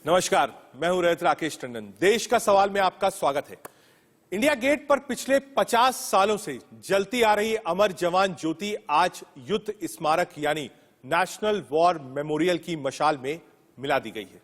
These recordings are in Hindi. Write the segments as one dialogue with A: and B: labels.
A: नमस्कार, मैं हूं रहित राकेश टंडन। देश का सवाल में आपका स्वागत है। इंडिया गेट पर पिछले 50 सालों से जलती आ रही अमर जवान ज्योति आज युद्ध स्मारक यानी नेशनल वॉर मेमोरियल की मशाल में मिला दी गई है।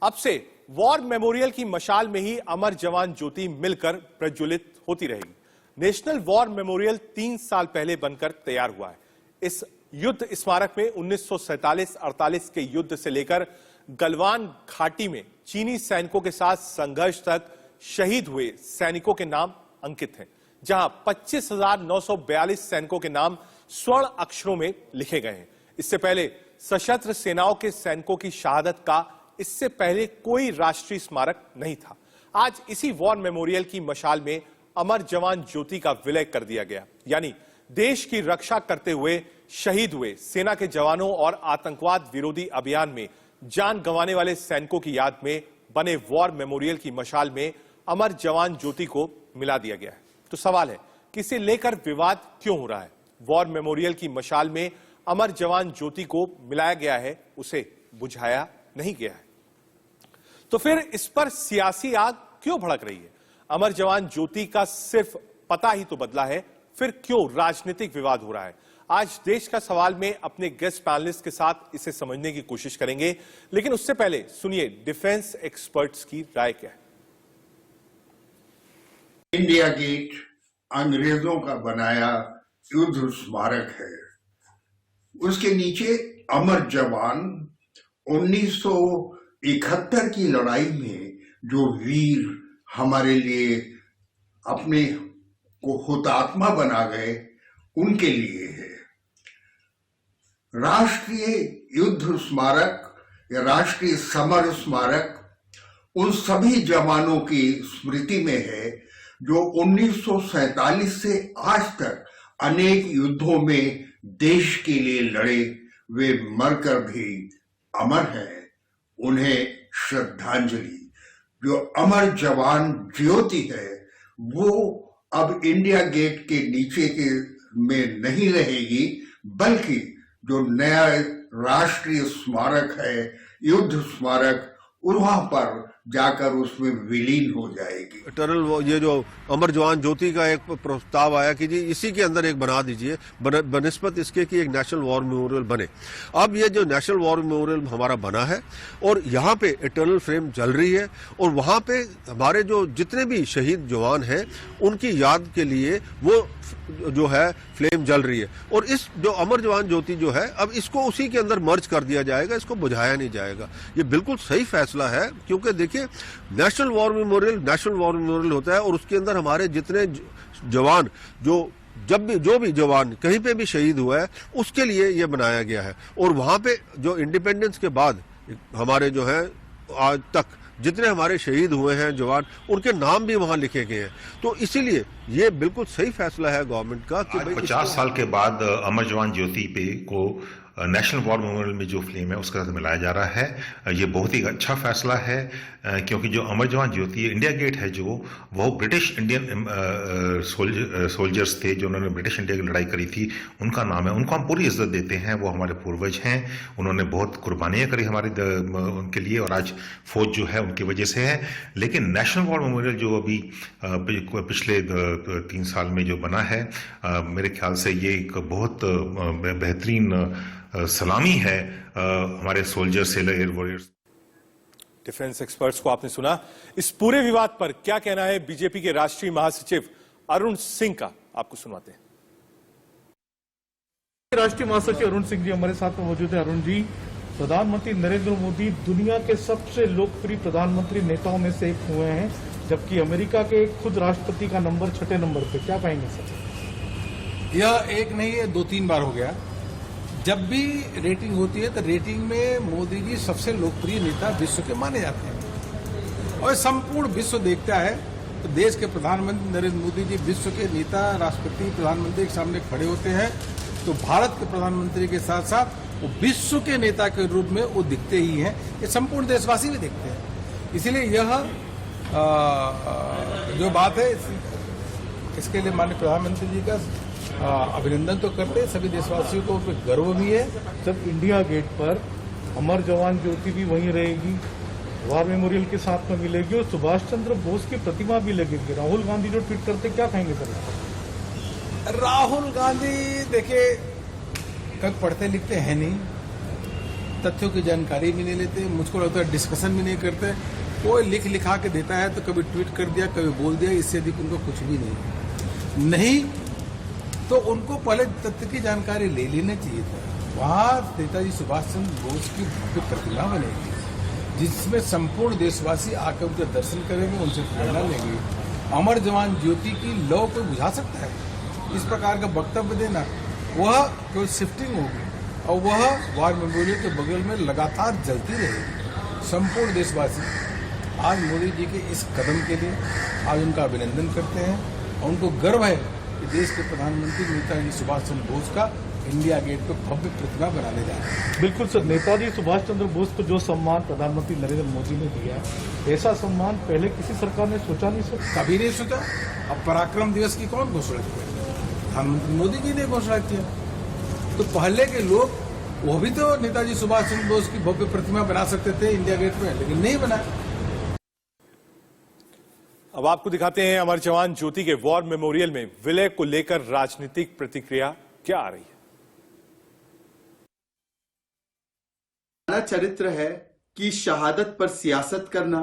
A: अब से वॉर मेमोरियल की मशाल में ही अमर जवान ज्योति मिलकर प्रज्वलित होती रहेगी। नेशनल वॉर मेमोरियल 3 साल पहले बनकर तैयार हुआ है। इस युद्ध स्मारक में 1947-48 के युद्ध से लेकर गलवान घाटी में चीनी सैनिकों के साथ संघर्ष तक शहीद हुए सैनिकों के नाम अंकित हैं, जहां 25,942 सैनिकों के नाम स्वर्ण अक्षरों में लिखे गए हैं। इससे पहले सशस्त्र सेनाओं के सैनिकों की शहादत का इससे पहले कोई राष्ट्रीय स्मारक नहीं था। आज इसी वॉर मेमोरियल की मशाल में अमर जवान ज्योति का विलय कर दिया गया, यानी देश की रक्षा करते हुए शहीद हुए सेना के जवानों और आतंकवाद विरोधी अभियान में जान गंवाने वाले सैनिकों की याद में बने वॉर मेमोरियल की मशाल में अमर जवान ज्योति को मिला दिया गया है। तो सवाल है कि इसे लेकर विवाद क्यों हो रहा है? वॉर मेमोरियल की मशाल में अमर जवान ज्योति को मिलाया गया है, उसे बुझाया नहीं गया है, तो फिर इस पर सियासी आग क्यों भड़क रही है? अमर जवान ज्योति का सिर्फ पता ही तो बदला है, फिर क्यों राजनीतिक विवाद हो रहा है? आज देश का सवाल में अपने गेस्ट पैनलिस्ट के साथ इसे समझने की कोशिश करेंगे, लेकिन उससे पहले सुनिए डिफेंस एक्सपर्ट्स की राय क्या है।
B: इंडिया गेट अंग्रेजों का बनाया युद्ध स्मारक है। उसके नीचे अमर जवान 1971 की लड़ाई में जो वीर हमारे लिए अपने को हुतात्मा बना गए, उनके लिए है। राष्ट्रीय युद्ध स्मारक या राष्ट्रीय समर स्मारक उन सभी जवानों की स्मृति में है जो 1947 से आज तक अनेक युद्धों में देश के लिए लड़े। वे मरकर भी अमर हैं। उन्हें श्रद्धांजलि। जो अमर जवान ज्योति है वो अब इंडिया गेट के नीचे के में नहीं रहेगी, बल्कि जो नया राष्ट्रीय स्मारक है, युद्ध स्मारक, वहां पर जाकर उसमें विलीन हो जाएगी।
C: इटर्नल ये जो अमर जवान ज्योति का एक प्रस्ताव आया कि जी इसी के अंदर एक बना दीजिए, बनिस्बत इसके कि एक नेशनल वॉर मेमोरियल बने। अब ये जो नेशनल वॉर मेमोरियल हमारा बना है और यहाँ पे इटर्नल फ्लेम जल रही है और वहाँ पे हमारे जो जितने भी शहीद जवान हैं उनकी याद के लिए वो जो है फ्लेम जल रही है। और इस जो अमर जवान ज्योति जो है अब इसको उसी के अंदर मर्ज कर दिया जाएगा, इसको बुझाया नहीं जाएगा। ये बिल्कुल सही फैसला है, क्योंकि देखिए नेशनल वॉर मेमोरियल होता है और उसके अंदर हमारे जितने जवान जो भी जवान कहीं पे भी शहीद हुआ है उसके लिए ये बनाया गया है। और वहां पे जो इंडिपेंडेंस के बाद हमारे जो है आज तक जितने हमारे शहीद हुए हैं जवान, उनके नाम भी वहां लिखे गए हैं। तो इसीलिए ये बिल्कुल सही फैसला है गवर्नमेंट का कि
D: 50 साल के बाद अमर जवान ज्योति पे को नेशनल वॉर मेमोरियल में जो फ्लेम है उसके साथ मिलाया जा रहा है। ये बहुत ही अच्छा फैसला है, क्योंकि जो अमर जवान ज्योति इंडिया गेट है जो वो ब्रिटिश इंडियन सोल्जर्स थे जो उन्होंने ब्रिटिश इंडिया की लड़ाई करी थी, उनका नाम है। उनको हम पूरी इज्जत देते हैं, वो हमारे पूर्वज हैं, उन्होंने बहुत कुर्बानियां करी हमारे उनके लिए और आज फौज जो है उनकी वजह से है। लेकिन नेशनल वॉर मेमोरियल जो अभी पिछले 3 साल में जो बना है, मेरे ख्याल से ये एक बहुत बेहतरीन सलामी है हमारे soldier, seller, air warriors.
A: Defence experts को आपने सुना। इस पूरे विवाद पर क्या कहना है बीजेपी के राष्ट्रीय महासचिव अरुण सिंह का, आपको सुनवाते हैं।
E: राष्ट्रीय महासचिव अरुण सिंह जी हमारे साथ में मौजूद है। अरुण जी, प्रधानमंत्री नरेंद्र मोदी दुनिया के सबसे लोकप्रिय प्रधानमंत्री नेताओं में से एक हुए हैं, जबकि अमेरिका के खुद राष्ट्रपति का नंबर 6ठे नंबर पे, क्या कहेंगे सर?
F: यह एक नहीं है, 2-3 बार हो गया। जब भी रेटिंग होती है तो रेटिंग में मोदी जी सबसे लोकप्रिय नेता विश्व के माने जाते हैं और संपूर्ण विश्व देखता है। तो देश के प्रधानमंत्री नरेंद्र मोदी जी विश्व के नेता, राष्ट्रपति, प्रधानमंत्री के सामने खड़े होते हैं तो भारत के प्रधानमंत्री के साथ साथ वो विश्व के नेता के रूप में वो दिखते ही हैं। ये संपूर्ण देशवासी भी दिखते हैं। इसलिए यह जो बात है इसके लिए माननीय प्रधानमंत्री जी का अभिनंदन तो करते हैं, सभी देशवासियों को गर्व भी है।
E: जब इंडिया गेट पर अमर जवान ज्योति भी वहीं रहेगी, वार मेमोरियल के साथ में मिलेगी और सुभाष चंद्र बोस की प्रतिमा भी लगेगी। राहुल गांधी जो ट्वीट करते क्या कहेंगे सर?
F: राहुल गांधी देखिए कभी पढ़ते लिखते हैं नहीं, तथ्यों की जानकारी भी नहीं लेते, मुझको लगता है डिस्कशन भी नहीं करते। कोई लिखा के देता है तो कभी ट्वीट कर दिया, कभी बोल दिया, इससे अधिक उनको कुछ भी नहीं तो उनको पहले तथ्य की जानकारी ले लेना चाहिए था। वहां नेताजी सुभाष चंद्र बोस की भव्य प्रतिमा बनेगी जिसमें संपूर्ण देशवासी आकर उनके दर्शन करेंगे, उनसे प्रेरणा लेंगे। अमर जवान ज्योति की लौ कोई बुझा सकता है? इस प्रकार का वक्तव्य देना वह कोई शिफ्टिंग होगी और वह वार मेमोरियल के बगल में लगातार जलती रहेगी। संपूर्ण देशवासी आज मोदी जी के इस कदम के लिए आज उनका अभिनंदन करते हैं और उनको गर्व है कि देश के प्रधानमंत्री नेताजी सुभाष चंद्र बोस का इंडिया गेट पर भव्य प्रतिमा बनाने जा रहे हैं।
E: बिल्कुल सर, नेताजी सुभाष चंद्र बोस को जो सम्मान प्रधानमंत्री नरेंद्र मोदी ने दिया, ऐसा सम्मान पहले किसी सरकार ने सोचा नहीं सर?
F: कभी नहीं सोचा। अब पराक्रम दिवस की कौन घोषणा की? प्रधानमंत्री मोदी जी ने घोषणा किया। तो पहले के लोग वो भी तो नेताजी सुभाष चंद्र बोस की भव्य प्रतिमा बना सकते थे इंडिया गेट में, लेकिन नहीं बनाया।
A: अब आपको दिखाते हैं अमर जवान ज्योति के वॉर मेमोरियल में विलय को लेकर राजनीतिक प्रतिक्रिया क्या आ रही है।
G: चरित्र है कि शहादत पर सियासत करना,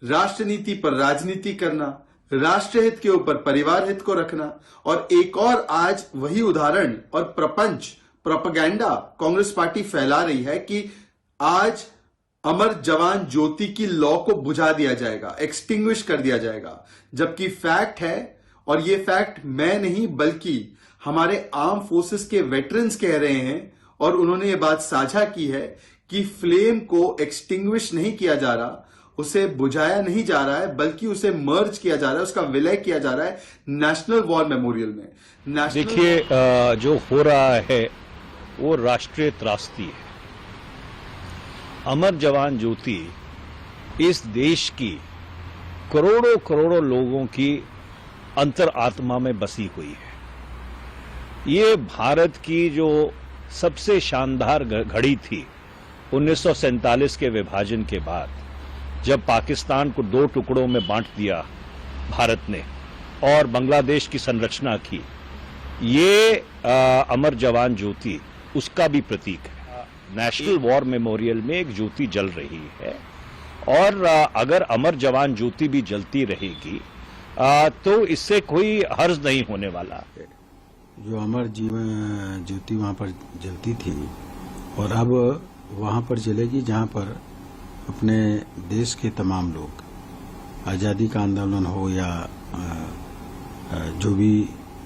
G: राष्ट्रनीति पर राजनीति करना, राष्ट्रहित के ऊपर परिवार हित को रखना, और एक और आज वही उदाहरण और प्रपंच प्रोपेगेंडा कांग्रेस पार्टी फैला रही है कि आज अमर जवान ज्योति की लौ को बुझा दिया जाएगा, एक्सटिंग्विश कर दिया जाएगा। जबकि फैक्ट है, और ये फैक्ट मैं नहीं बल्कि हमारे आर्म फोर्सेस के वेटरन्स कह रहे हैं और उन्होंने ये बात साझा की है कि फ्लेम को एक्सटिंग्विश नहीं किया जा रहा, उसे बुझाया नहीं जा रहा है, बल्कि उसे मर्ज किया जा रहा है, उसका विलय किया जा रहा है नेशनल वॉर मेमोरियल में।
H: देखिए, जो हो रहा है वो राष्ट्रीय त्रासदी है। अमर जवान ज्योति इस देश की करोड़ों करोड़ों लोगों की अंतर आत्मा में बसी हुई है। ये भारत की जो सबसे शानदार घड़ी थी 1947 के विभाजन के बाद, जब पाकिस्तान को 2 टुकड़ों में बांट दिया भारत ने और बांग्लादेश की संरचना की, ये अमर जवान ज्योति उसका भी प्रतीक है। नेशनल वॉर मेमोरियल में एक ज्योति जल रही है और अगर अमर जवान ज्योति भी जलती रहेगी तो इससे कोई हर्ज नहीं होने वाला।
I: जो अमर जीवन ज्योति वहां पर जलती थी और अब वहां पर जलेगी जहां पर अपने देश के तमाम लोग, आज़ादी का आंदोलन हो या जो भी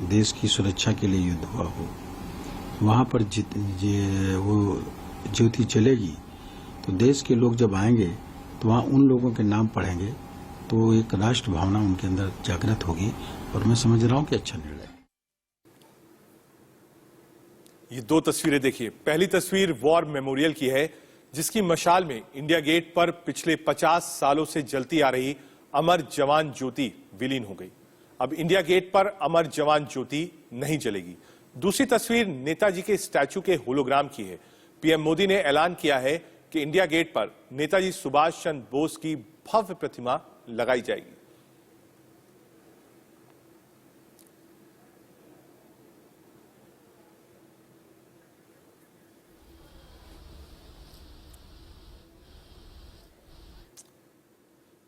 I: देश की सुरक्षा के लिए युद्ध हुआ हो, वहां पर वो ज्योति चलेगी तो देश के लोग जब आएंगे तो वहां उन लोगों के नाम पढ़ेंगे तो एक राष्ट्र भावना उनके अंदर जागृत होगी और मैं समझ रहा हूं कि अच्छा निर्णय।
A: ये 2 तस्वीरें देखिए। पहली तस्वीर वॉर मेमोरियल की है जिसकी मशाल में इंडिया गेट पर पिछले 50 सालों से जलती आ रही अमर जवान ज्योति विलीन हो गई। अब इंडिया गेट पर अमर जवान ज्योति नहीं जलेगी। दूसरी तस्वीर नेताजी के स्टैचू के होलोग्राम की है। पीएम मोदी ने ऐलान किया है कि इंडिया गेट पर नेताजी सुभाष चंद्र बोस की भव्य प्रतिमा लगाई जाएगी।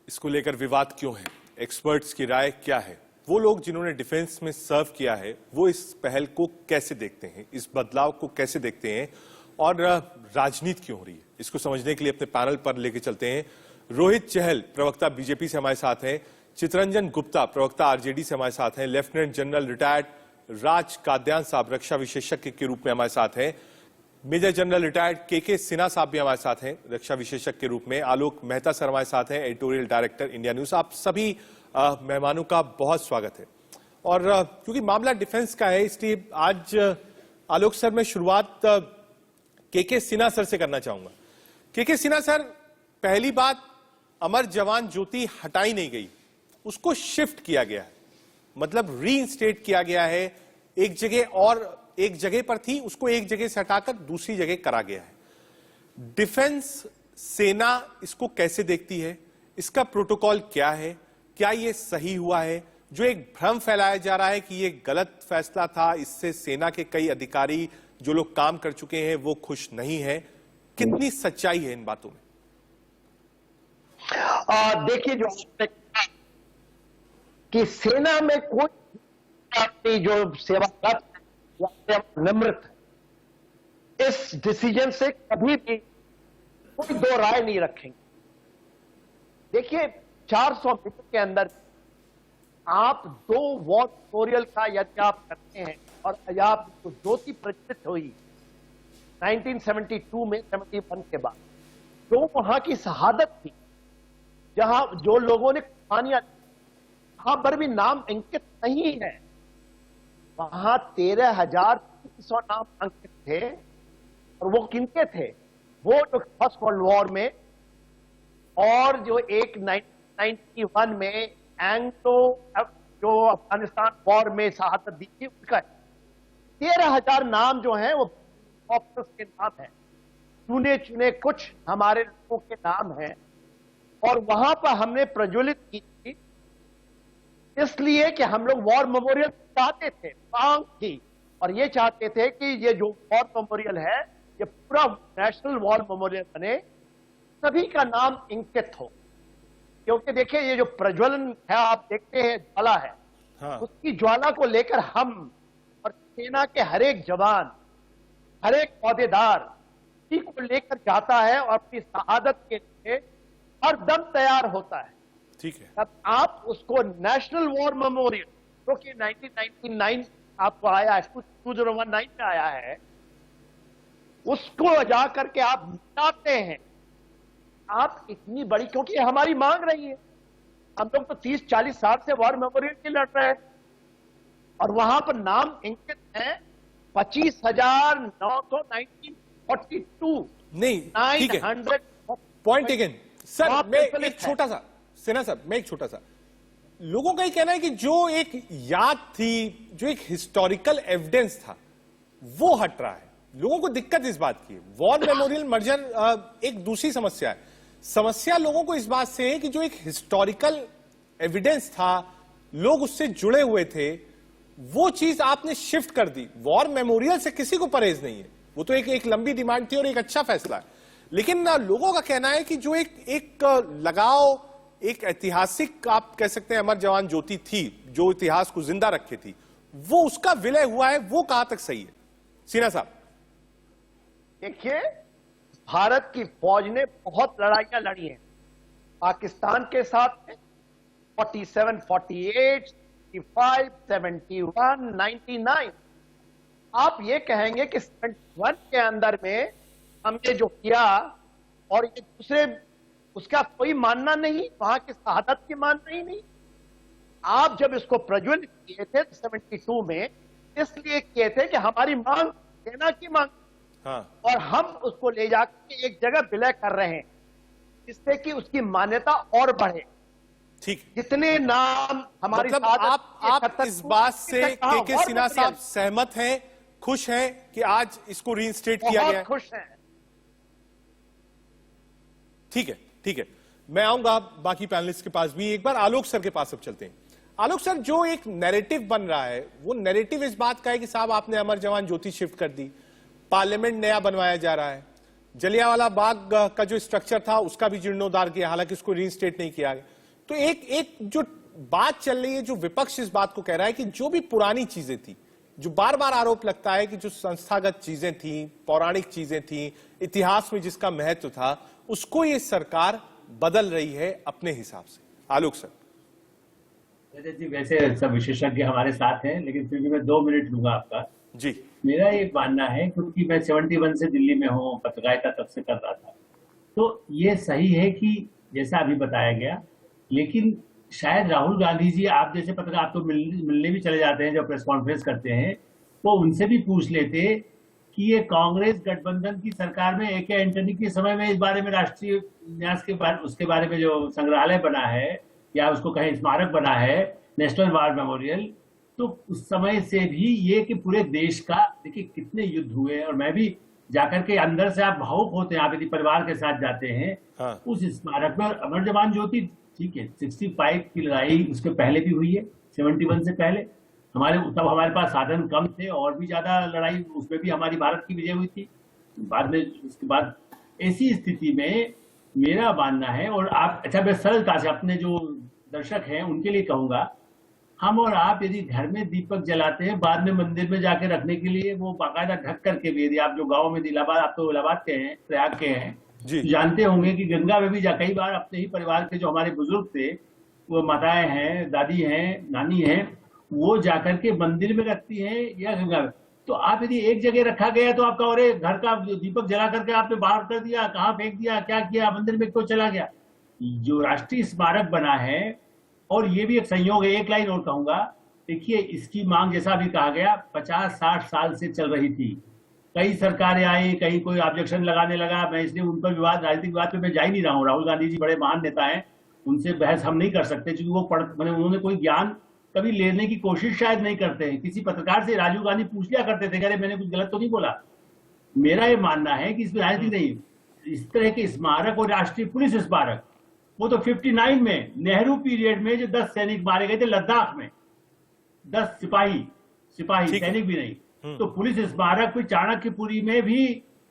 A: इसको लेकर विवाद क्यों है, एक्सपर्ट्स की राय क्या है, वो लोग जिन्होंने डिफेंस में सर्व किया है वो इस पहल को कैसे देखते हैं, इस बदलाव को कैसे देखते हैं और राजनीति क्यों हो रही है, इसको समझने के लिए अपने पैनल पर लेके चलते हैं। रोहित चहल प्रवक्ता बीजेपी से हमारे साथ हैं, चितरंजन गुप्ता प्रवक्ता आरजेडी से हमारे साथ हैं, लेफ्टिनेंट जनरल रिटायर्ड राज काद्यान साहब रक्षा विशेषज्ञ के रूप में हमारे साथ हैं, मेजर जनरल रिटायर्ड के सिन्हा साहब भी हमारे साथ हैं रक्षा विशेषज्ञ के रूप में, आलोक मेहता सर हमारे साथ हैं एडिटोरियल डायरेक्टर इंडिया न्यूज। आप सभी मेहमानों का बहुत स्वागत है। और क्योंकि मामला डिफेंस का है इसलिए आज आलोक सर मैं शुरुआत के सिन्हा सर से करना चाहूंगा। के सिन्हा सर, पहली बात, अमर जवान ज्योति हटाई नहीं गई, उसको शिफ्ट किया गया है, मतलब रीइंस्टेट किया गया है। एक जगह और एक जगह पर थी, उसको एक जगह से हटाकर दूसरी जगह करा गया है। डिफेंस सेना इसको कैसे देखती है, इसका प्रोटोकॉल क्या है, क्या ये सही हुआ है? जो एक भ्रम फैलाया जा रहा है कि ये गलत फैसला था, इससे सेना के कई अधिकारी जो लोग काम कर चुके हैं वो खुश नहीं है, कितनी सच्चाई है इन बातों में?
J: देखिए, जो कि सेना में कोई जो सेवारत या सेवानिवृत्त है, इस डिसीजन से कभी भी कोई दो राय नहीं रखेंगे। देखिए, 400 मीटर के अंदर आप 2 वॉर मेमोरियल का यदि आप करते हैं और आप ज्योति प्रज्वलित हुई 1972 में 71 के बाद, जो वहां की शहादत थी, जहां जो लोगों ने कुर्बानियां, वहां पर भी नाम अंकित नहीं है। वहां 13,300 नाम अंकित थे, और वो किनके थे? वो जो फर्स्ट वर्ल्ड वॉर में और जो एक 1991 में एंग्लो जो अफगानिस्तान वॉर में शहादत दी थी, उसका 13,000 नाम जो हैं वो ऑफिसर्स के नाम हैं, चुने चुने कुछ हमारे लोगों के नाम हैं, और वहां पर हमने प्रज्वलित की थी इसलिए कि हम लोग वॉर मेमोरियल चाहते थे, मांग थी, और ये चाहते थे कि ये जो वॉर मेमोरियल है ये पूरा नेशनल वॉर मेमोरियल बने, सभी का नाम अंकित हो। क्योंकि देखिए, ये जो प्रज्वलन है आप देखते हैं, ज्वाला है,
A: हाँ।
J: उसकी ज्वाला को लेकर हम और सेना के हर एक जवान, हर एक पौधेदार इसी को लेकर जाता है और अपनी शहादत के लिए हर दम तैयार होता है।
A: ठीक है।
J: तब आप उसको नेशनल वॉर मेमोरियल, जो कि 1999 आपको आया है, 2019 में आया है, उसको जाकर के आप मिटाते हैं। आप इतनी बड़ी, क्योंकि हमारी मांग रही है, हम लोग तो 30-40 साल से वॉर मेमोरियल के लड़ रहे हैं, और वहां पर नाम अंकित है 25,942
A: नहीं, ठीक है,
J: 900
A: पॉइंट टेकन। सर,
J: आप
A: मैं
J: प्रचलित
A: एक छोटा सा, सेना साहब, मैं एक छोटा सा, लोगों का ये कहना है कि जो एक याद थी, जो एक हिस्टोरिकल एविडेंस था, वो हट रहा है। लोगों को दिक्कत इस बात की है। वॉर मेमोरियल मर्जर एक दूसरी समस्या है। समस्या लोगों को इस बात से है कि जो एक हिस्टोरिकल एविडेंस था, लोग उससे जुड़े हुए थे, वो चीज आपने शिफ्ट कर दी। वॉर मेमोरियल से किसी को परहेज नहीं है, वो तो एक लंबी डिमांड थी और एक अच्छा फैसला है, लेकिन लोगों का कहना है कि जो एक लगाव, एक ऐतिहासिक आप कह सकते हैं अमर जवान ज्योति थी, जो इतिहास को जिंदा रखे थी, वो उसका विलय हुआ है, वो कहां तक सही है? सिन्हा साहब।
J: देखिए, भारत की फौज ने बहुत लड़ाइयां लड़ी हैं पाकिस्तान के साथ में, 47, 48, 65, 71, 99। आप ये कहेंगे कि 71 के अंदर में हमने जो किया, और ये दूसरे, उसका कोई मानना नहीं, वहां की शहादत की मानना ही नहीं। आप जब इसको प्रज्वलित किए थे 72 में, इसलिए किए थे कि हमारी मांग, सेना की मांग,
A: हाँ।
J: और हम उसको ले जाकर एक जगह विलय कर रहे हैं, जिससे कि उसकी मान्यता और बढ़े।
A: ठीक,
J: जितने नाम हमारी
A: मतलब आप इस बात से के सिन्हा साहब सहमत हैं, खुश हैं कि आज इसको रीइंस्टेट किया गया है?
J: खुश हैं।
A: ठीक है, ठीक है, मैं आऊंगा बाकी पैनलिस्ट के पास भी। एक बार आलोक सर के पास अब चलते हैं। आलोक सर, जो एक नैरेटिव बन रहा है, वो नैरेटिव इस बात का है कि साहब आपने अमर जवान ज्योति शिफ्ट कर दी, पार्लियामेंट नया बनवाया जा रहा है, जलियांवाला बाग का जो स्ट्रक्चर था उसका भी जीर्णोद्धार किया, हालांकि उसको रीइंस्टेट नहीं किया गया। तो एक जो बात चल रही है, जो विपक्ष इस बात को कह रहा है कि जो भी पुरानी चीजें थी, जो बार बार आरोप लगता है कि जो संस्थागत चीजें थी, पौराणिक चीजें थी, इतिहास में जिसका महत्व था, उसको ये सरकार बदल रही है अपने हिसाब से। आलोक सर।
K: जी, वैसे सब विशेषज्ञ हमारे साथ हैं, लेकिन फिर भी मैं 2 मिनट लूंगा आपका।
A: जी।
K: मेरा ये मानना है, क्योंकि मैं 71 से दिल्ली में हूँ, पत्रकारिता तब से कर रहा था, तो ये सही है कि जैसा अभी बताया गया, लेकिन शायद राहुल गांधी जी, आप जैसे पत्रकार, आप तो मिलने भी चले जाते हैं, जब प्रेस कॉन्फ्रेंस करते हैं, वो उनसे भी पूछ लेते कि ये कांग्रेस गठबंधन की सरकार में ए के एंटनी के समय में इस बारे में राष्ट्रीय न्यास के बारे, उसके बारे में जो संग्रहालय बना है, या उसको कहें स्मारक बना है, नेशनल वॉर मेमोरियल, तो उस समय से भी ये कि पूरे देश का, देखिए कितने युद्ध हुए, और मैं भी जाकर के अंदर से आप भावुक होते हैं, आप यदि परिवार के साथ जाते हैं
A: हाँ।
K: उस स्मारक में। अमर जवान ज्योति ठीक है, 65 की लड़ाई उसके पहले भी हुई है, 71 से पहले तब हमारे पास साधन कम थे और भी ज्यादा लड़ाई, उसमें भी हमारी भारत की विजय हुई थी बाद में। उसके बाद ऐसी स्थिति में मेरा मानना है, और आप अच्छा मैं सरलता से अपने जो दर्शक हैं उनके लिए कहूंगा, हम और आप यदि घर में दीपक जलाते हैं, बाद में मंदिर में जाके रखने के लिए वो बाकायदा ढक करके भी, यदि आप जो गाँव में इलाहाबाद, आप तो इलाहाबाद के हैं, प्रयाग के हैं,
A: जी।
K: जानते होंगे कि गंगा में भी कई बार अपने ही परिवार के जो हमारे बुजुर्ग थे, वो माताएं हैं, दादी हैं, नानी हैं, वो जाकर के मंदिर में रखती हैं या गंगा में। तो आप यदि एक जगह रखा गया तो आपका, और घर का दीपक जला करके आपने बाहर कर दिया, कहाँ फेंक दिया, क्या किया, मंदिर में क्यों चला गया। जो राष्ट्रीय स्मारक बना है, और ये भी एक संयोग है, एक लाइन और कहूंगा, देखिए इसकी मांग जैसा भी कहा गया 50-60 साल से चल रही थी। कई सरकारें आई, कहीं कोई ऑब्जेक्शन लगाने लगा, मैं इसलिए उन पर विवाद, राजनीतिक विवाद पे मैं जा ही नहीं रहा हूँ। राहुल गांधी जी बड़े महान नेता हैं, उनसे बहस हम नहीं कर सकते, क्योंकि वो उन्होंने कोई ज्ञान कभी लेने की कोशिश शायद नहीं करते हैं। किसी पत्रकार से राजीव गांधी पूछ लिया करते थे, अरे मैंने कुछ गलत तो नहीं बोला। मेरा ये मानना है कि इसमें राजनीति नहीं, इस तरह के स्मारक और राष्ट्रीय पुलिस स्मारक, वो तो 59 में नेहरू पीरियड में जो 10 सैनिक मारे गए थे लद्दाख में, 10 सिपाही सैनिक भी नहीं। तो पुलिस स्मारक फिर चाणक्यपुरी में भी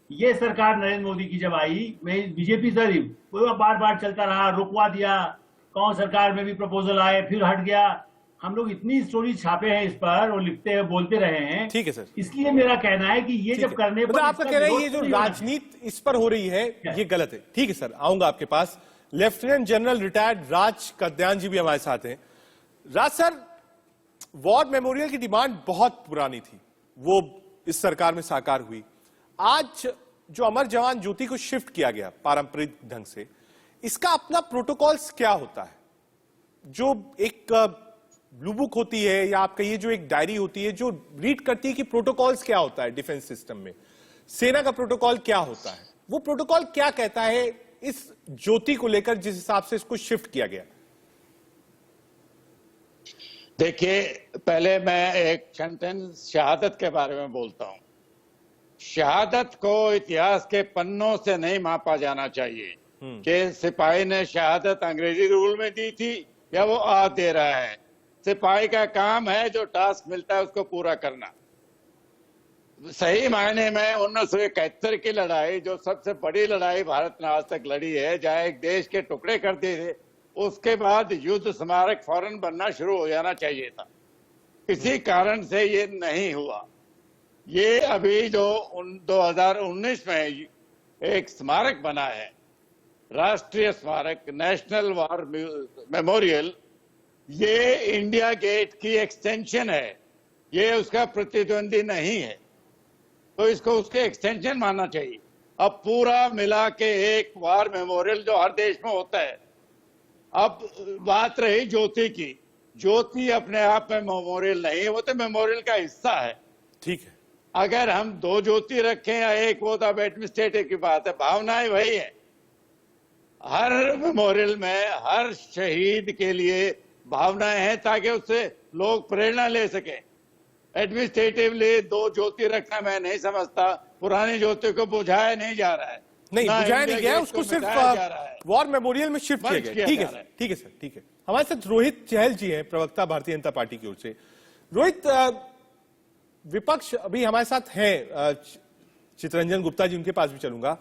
K: ये सरकार नरेंद्र मोदी की जब आई, मैं बीजेपी सर वो बार बार चलता रहा, रुकवा दिया, कांग्रेस सरकार में भी प्रपोजल आए, फिर हट गया। हम लोग इतनी स्टोरी छापे हैं इस पर और लिखते हैं, बोलते रहे हैं।
A: ठीक है सर।
K: इसलिए मेरा कहना है कि ये जब करने पर,
A: आपका कहना है ये जो राजनीति इस पर हो रही है ये गलत है। ठीक है सर, आऊंगा आपके पास। लेफ्टिनेंट जनरल रिटायर्ड राज कद्यान जी भी हमारे साथ हैं। राज सर, वॉर मेमोरियल की डिमांड बहुत पुरानी थी, वो इस सरकार में साकार हुई। आज जो अमर जवान ज्योति को शिफ्ट किया गया पारंपरिक ढंग से, इसका अपना प्रोटोकॉल्स क्या होता है? जो एक ब्लू बुक होती है, या आप कहिए जो एक डायरी होती है जो रीड करती है कि प्रोटोकॉल्स क्या होता है डिफेंस सिस्टम में, सेना का प्रोटोकॉल क्या होता है, वो प्रोटोकॉल क्या कहता है इस ज्योति को लेकर जिस हिसाब से इसको शिफ्ट किया गया?
L: देखिए, पहले मैं एक सेंटेंस शहादत के बारे में बोलता हूं। शहादत को इतिहास के पन्नों से नहीं मापा जाना चाहिए कि सिपाही ने शहादत अंग्रेजी रूल में दी थी या वो आज दे रहा है। सिपाही का काम है जो टास्क मिलता है उसको पूरा करना। सही मायने में 1971 की लड़ाई, जो सबसे बड़ी लड़ाई भारत ने आज तक लड़ी है, जहां एक देश के टुकड़े कर दिए थे, उसके बाद युद्ध स्मारक फौरन बनना शुरू हो जाना चाहिए था। किसी कारण से ये नहीं हुआ। ये अभी जो 2019 में एक स्मारक बना है, राष्ट्रीय स्मारक, नेशनल वॉर मेमोरियल, ये इंडिया गेट की एक्सटेंशन है, ये उसका प्रतिद्वंदी नहीं है, तो इसको उसके एक्सटेंशन मानना चाहिए। अब पूरा मिला के एक वॉर मेमोरियल जो हर देश में होता है। अब बात रही ज्योति की, ज्योति अपने आप में मेमोरियल नहीं है, वो तो मेमोरियल का हिस्सा है।
A: ठीक है,
L: अगर हम 2 ज्योति रखें या एक, वो तो एडमिनिस्ट्रेटिव की बात है, भावनाएं वही है। हर मेमोरियल में हर शहीद के लिए भावनाएं हैं ताकि उससे लोग प्रेरणा ले सके। एडमिनिस्ट्रेटिवली 2 ज्योति रखना मैं नहीं समझता, पुरानी ज्योति को बुझाया नहीं जा रहा है,
A: नहीं बुझाया नहीं गया, उसको सिर्फ वॉर मेमोरियल में शिफ्ट किया गया। ठीक है सर, ठीक है सर, ठीक है। हमारे साथ रोहित चहल जी हैं, प्रवक्ता भारतीय जनता पार्टी की ओर से। रोहित, विपक्ष अभी हमारे साथ हैं, चितरंजन गुप्ता जी, उनके पास भी चलूंगा।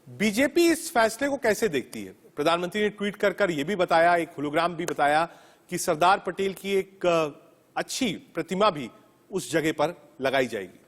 A: बीजेपी इस फैसले को कैसे देखती है? प्रधानमंत्री ने ट्वीट कर ये भी बताया, एक होलोग्राम भी बताया कि सरदार पटेल की एक अच्छी प्रतिमा भी उस जगह पर लगाई जाएगी।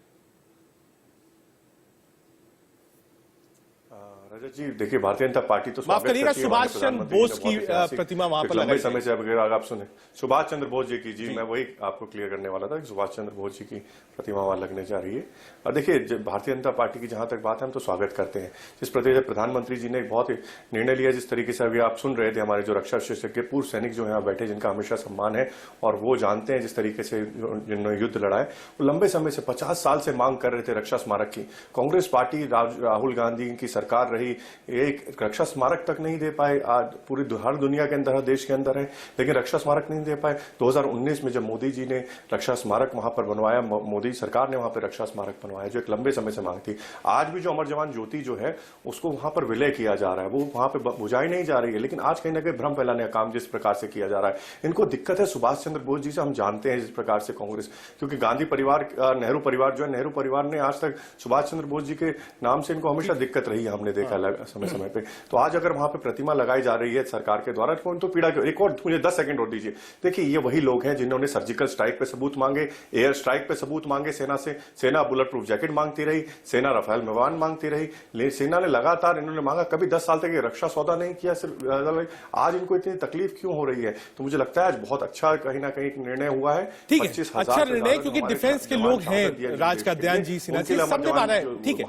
M: रजत जी, देखिए, भारतीय जनता पार्टी तो
A: माफ करिएगा, सुभाष चंद्र बोस की प्रतिमा वहां पर लगाई
M: समय से, अगर आप सुने, सुभाष चंद्र बोस जी की, जी मैं वही आपको क्लियर करने वाला था कि सुभाष चंद्र बोस जी की प्रतिमा वहां लगने जा रही है। और देखिए, भारतीय जनता पार्टी की जहां तक बात है, हम तो स्वागत करते हैं जिस प्रदेश प्रधानमंत्री जी ने एक बहुत ही निर्णय लिया। जिस तरीके से अभी आप सुन रहे थे, हमारे जो रक्षा विशेषज्ञ पूर्व सैनिक जो यहाँ बैठे, जिनका हमेशा सम्मान है और वो जानते हैं जिस तरीके से जिन्होंने युद्ध लड़ाए, वो लंबे समय से 50 साल से मांग कर रहे थे रक्षा स्मारक की। कांग्रेस पार्टी, राहुल गांधी की सरकार रही, अभी एक रक्षा स्मारक तक नहीं दे पाए। आज पूरी हर दुनिया के अंदर, हर देश के अंदर है, लेकिन रक्षा स्मारक नहीं दे पाए। 2019 में जब मोदी जी ने रक्षा स्मारक वहां पर बनवाया, मोदी सरकार ने वहां पर रक्षा स्मारक बनवाया, जो एक लंबे समय से मांग थी। आज भी जो अमर जवान ज्योति जो है उसको वहां पर विलय किया जा रहा है, वो वहां पर बुझाई नहीं जा रही है। लेकिन आज कहीं ना कहीं भ्रम फैलाने का काम जिस प्रकार से किया जा रहा है, इनको दिक्कत है सुभाष चंद्र बोस जी से। हम जानते हैं जिस प्रकार से कांग्रेस, क्योंकि गांधी परिवार, नेहरू परिवार जो है, नेहरू परिवार ने आज तक सुभाष चंद्र बोस जी के नाम से इनको हमेशा दिक्कत रही है, हमने देखा समय समय पे। तो आज अगर वहां पे प्रतिमा लगाई जा रही है सरकार के द्वारा, तो पीड़ा एक और मुझे 10 सेकंड और दीजिए। देखिए, ये वही लोग हैं जिन्होंने सर्जिकल स्ट्राइक पे सबूत मांगे, एयर स्ट्राइक पे सबूत मांगे सेना से। सेना बुलेट प्रूफ जैकेट मांगती रही, सेना राफेल विमान मांगती रही, सेना ने लगातार इन्होंने मांगा। कभी 10 साल तक ये रक्षा सौदा नहीं किया। सिर्फ आज इनको इतनी तकलीफ क्यों हो रही है? तो मुझे लगता है आज बहुत अच्छा कहीं ना कहीं निर्णय हुआ है।
A: ठीक है, अच्छा निर्णय, क्योंकि डिफेंस के लोग हैं, राज कल्याण जी, सिन्हा जी, सबने माना है। ठीक है,